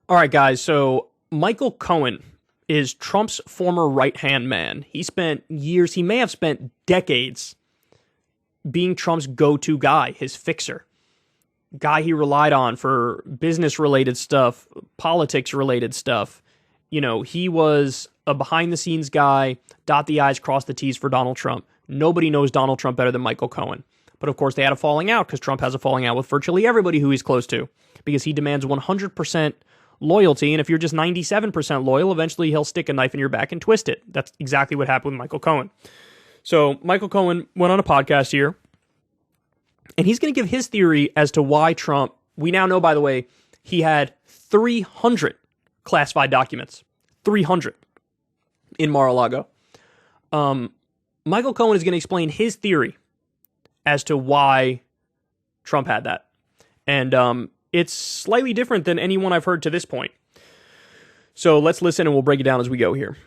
All right, guys. So Michael Cohen is Trump's former right-hand man. He spent years, he may have spent decades being Trump's go-to guy, his fixer. Guy he relied on for business-related stuff, politics-related stuff. You know, he was a behind-the-scenes guy, dot the I's, cross the T's for Donald Trump. Nobody knows Donald Trump better than Michael Cohen. But of course, they had a falling out because Trump has a falling out with virtually everybody who he's close to because he demands 100% loyalty, and if you're just 97% loyal, eventually he'll stick a knife in your back and twist it. That's exactly what happened with Michael Cohen. So Michael Cohen went on a podcast here, and he's going to give his theory as to why Trump, we now know, by the way, he had 300 classified documents. 300 in Mar-a-Lago. Michael Cohen is going to explain his theory as to why Trump had that. And it's slightly different than anyone I've heard to this point. So let's listen and we'll break it down as we go here.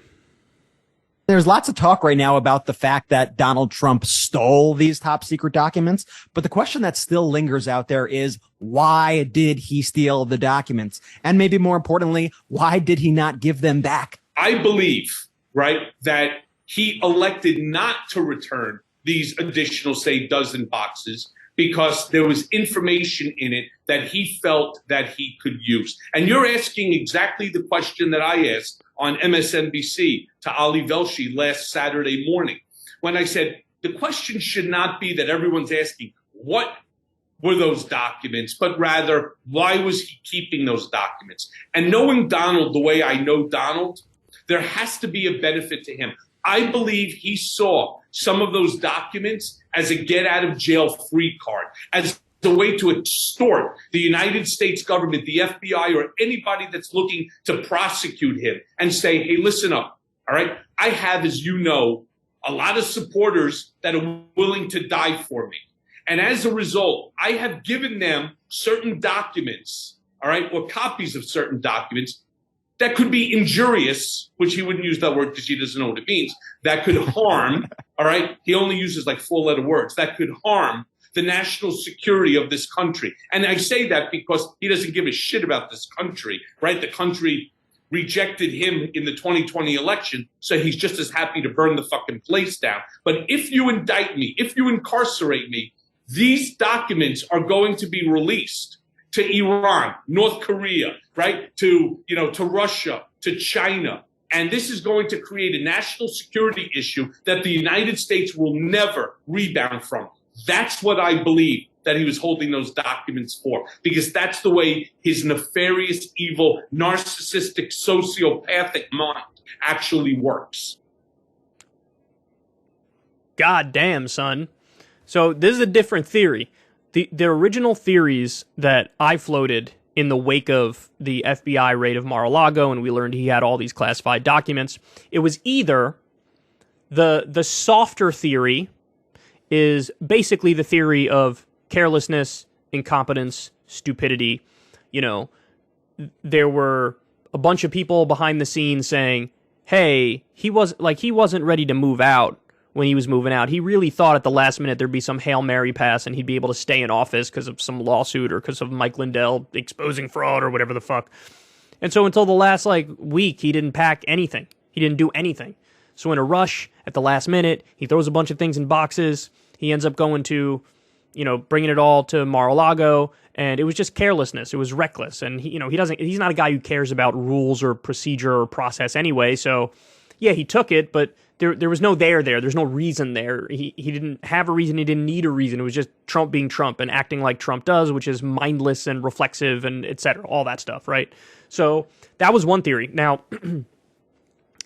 There's lots of talk right now about the fact that Donald Trump stole these top secret documents. But the question that still lingers out there is, why did he steal the documents? And maybe more importantly, why did he not give them back? I believe, right, that he elected not to return these additional, say, dozen boxes because there was information in it that he felt that he could use. And you're asking exactly the question that I asked on MSNBC to Ali Velshi last Saturday morning, when I said, the question should not be that everyone's asking, what were those documents, but rather, why was he keeping those documents? And knowing Donald the way I know Donald, there has to be a benefit to him. I believe he saw some of those documents as a get-out-of-jail-free card, as a way to extort the United States government, the FBI, or anybody that's looking to prosecute him and say, hey, listen up, all right? I have, as you know, a lot of supporters that are willing to die for me. And as a result, I have given them certain documents, all right, or copies of certain documents that could be injurious, which he wouldn't use that word because he doesn't know what it means, that could harm, all right? He only uses like 4-letter words, that could harm the national security of this country. And I say that because he doesn't give a shit about this country, right? The country rejected him in the 2020 election, so he's just as happy to burn the fucking place down. But if you indict me, if you incarcerate me, these documents are going to be released to Iran, North Korea, right? To Russia, to China. And this is going to create a national security issue that the United States will never rebound from. That's what I believe that he was holding those documents for, because that's the way his nefarious, evil, narcissistic, sociopathic mind actually works. God damn, son. So this is a different theory. The original theories that I floated in the wake of the FBI raid of Mar-a-Lago, and we learned he had all these classified documents, it was either the softer theory is basically the theory of carelessness, incompetence, stupidity. You know, there were a bunch of people behind the scenes saying, hey, he wasn't ready to move out when he was moving out. He really thought at the last minute there'd be some Hail Mary pass and he'd be able to stay in office because of some lawsuit or because of Mike Lindell exposing fraud or whatever the fuck. And so until the last week, he didn't pack anything. He didn't do anything. So in a rush at the last minute, he throws a bunch of things in boxes. He ends up going to, bringing it all to Mar-a-Lago, and it was just carelessness. It was reckless. And he's not a guy who cares about rules or procedure or process anyway. So yeah, he took it, but there was no there. There's no reason there. He didn't have a reason. He didn't need a reason. It was just Trump being Trump and acting like Trump does, which is mindless and reflexive and et cetera, all that stuff, right? So that was one theory. Now,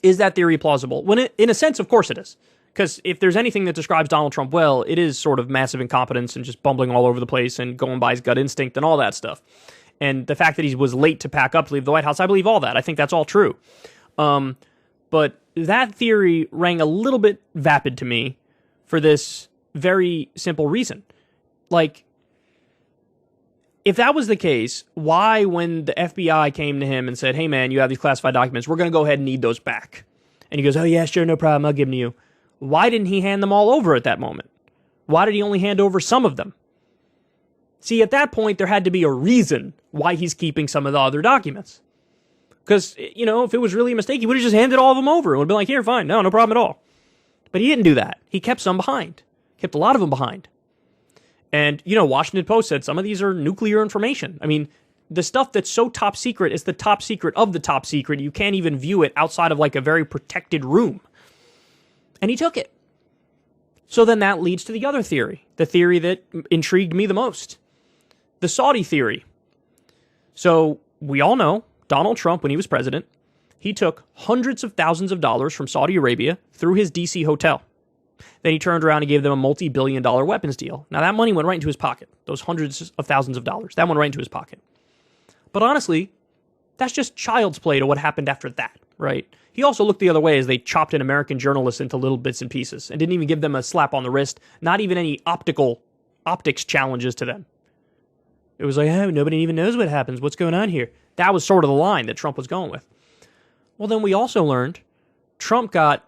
is that theory plausible? In a sense, of course it is. Because if there's anything that describes Donald Trump well, it is sort of massive incompetence and just bumbling all over the place and going by his gut instinct and all that stuff. And the fact that he was late to pack up to leave the White House, I believe all that. I think that's all true. But that theory rang a little bit vapid to me for this very simple reason. If that was the case, why, when the FBI came to him and said, hey man, you have these classified documents, we're going to go ahead and need those back. And he goes, oh yeah, sure, no problem, I'll give them to you. Why didn't he hand them all over at that moment? Why did he only hand over some of them? See, at that point, there had to be a reason why he's keeping some of the other documents. Because, if it was really a mistake, he would have just handed all of them over and would have been like, here, fine, no problem at all. But he didn't do that. He kept some behind. Kept a lot of them behind. And, Washington Post said some of these are nuclear information. I mean, the stuff that's so top secret is the top secret of the top secret. You can't even view it outside of like a very protected room. And he took it. So then that leads to the other theory, the theory that intrigued me the most, the Saudi theory. So we all know Donald Trump, when he was president, he took hundreds of thousands of dollars from Saudi Arabia through his D.C. hotel. Then he turned around and gave them a multi-billion-dollar weapons deal. Now, that money went right into his pocket, those hundreds of thousands of dollars. That went right into his pocket. But honestly, that's just child's play to what happened after that, right? He also looked the other way as they chopped an American journalist into little bits and pieces and didn't even give them a slap on the wrist, not even any optics challenges to them. It was like, oh, nobody even knows what happens. What's going on here? That was sort of the line that Trump was going with. Well, then we also learned Trump got,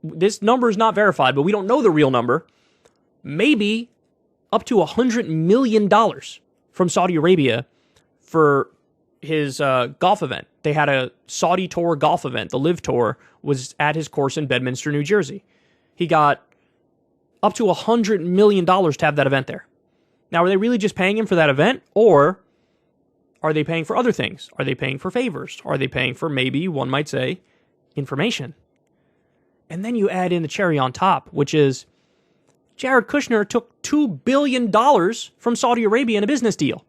this number is not verified, but we don't know the real number, maybe up to $100 million from Saudi Arabia for his golf event. They had a Saudi Tour golf event. The Live Tour was at his course in Bedminster, New Jersey. He got up to $100 million to have that event there. Now, are they really just paying him for that event? Or are they paying for other things? Are they paying for favors? Are they paying for, maybe, one might say, information? And then you add in the cherry on top, which is Jared Kushner took $2 billion from Saudi Arabia in a business deal.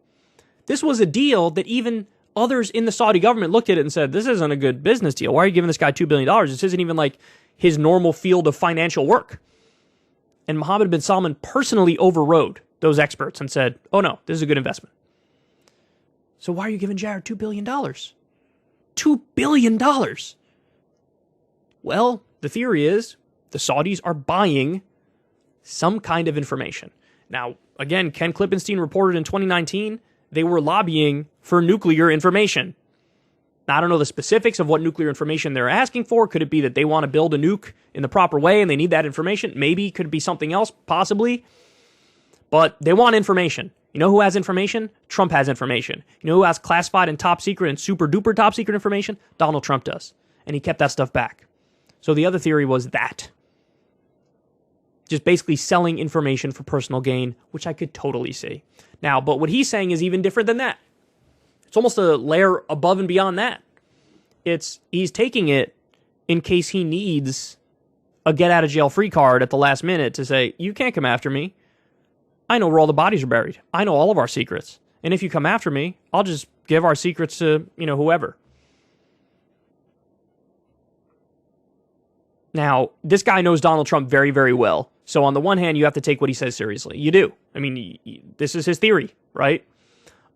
This was a deal that even others in the Saudi government looked at it and said, this isn't a good business deal. Why are you giving this guy $2 billion? This isn't even like his normal field of financial work. And Mohammed bin Salman personally overrode those experts and said, oh no, this is a good investment. So why are you giving Jared $2 billion? $2 billion! Well, the theory is the Saudis are buying some kind of information. Now, again, Ken Klippenstein reported in 2019 they were lobbying for nuclear information. Now, I don't know the specifics of what nuclear information they're asking for. Could it be that they want to build a nuke in the proper way and they need that information? Maybe. Could it be something else? Possibly. But they want information. You know who has information? Trump has information. You know who has classified and top secret and super duper top secret information? Donald Trump does. And he kept that stuff back. So the other theory was that. Just basically selling information for personal gain, which I could totally see. Now, but what he's saying is even different than that. It's almost a layer above and beyond that. He's taking it in case he needs a get-out-of-jail-free card at the last minute to say, you can't come after me. I know where all the bodies are buried. I know all of our secrets. And if you come after me, I'll just give our secrets to, whoever. Now, this guy knows Donald Trump very, very well. So on the one hand, you have to take what he says seriously. You do. I mean, this is his theory, right?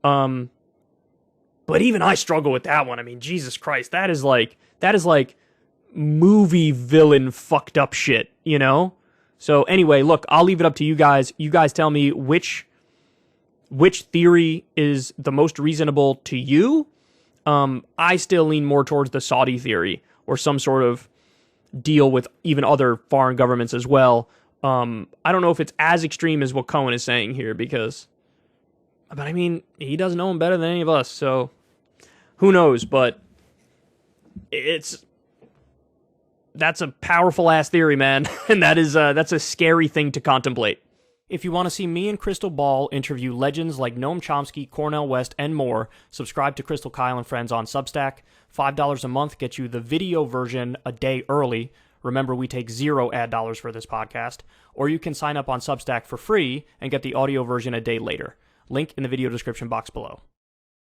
But even I struggle with that one. I mean, Jesus Christ, that is like movie villain fucked up shit, So anyway, look, I'll leave it up to you guys. You guys tell me which theory is the most reasonable to you. I still lean more towards the Saudi theory or some sort of deal with even other foreign governments as well. I don't know if it's as extreme as what Cohen is saying here but I mean, he doesn't know him better than any of us, so who knows? But that's a powerful ass theory, man, and that's a scary thing to contemplate. If you want to see me and Crystal Ball interview legends like Noam Chomsky, Cornel West, and more, subscribe to Crystal Kyle and Friends on Substack. $5 a month gets you the video version a day early. Remember, we take $0 ad dollars for this podcast. Or you can sign up on Substack for free and get the audio version a day later. Link in the video description box below.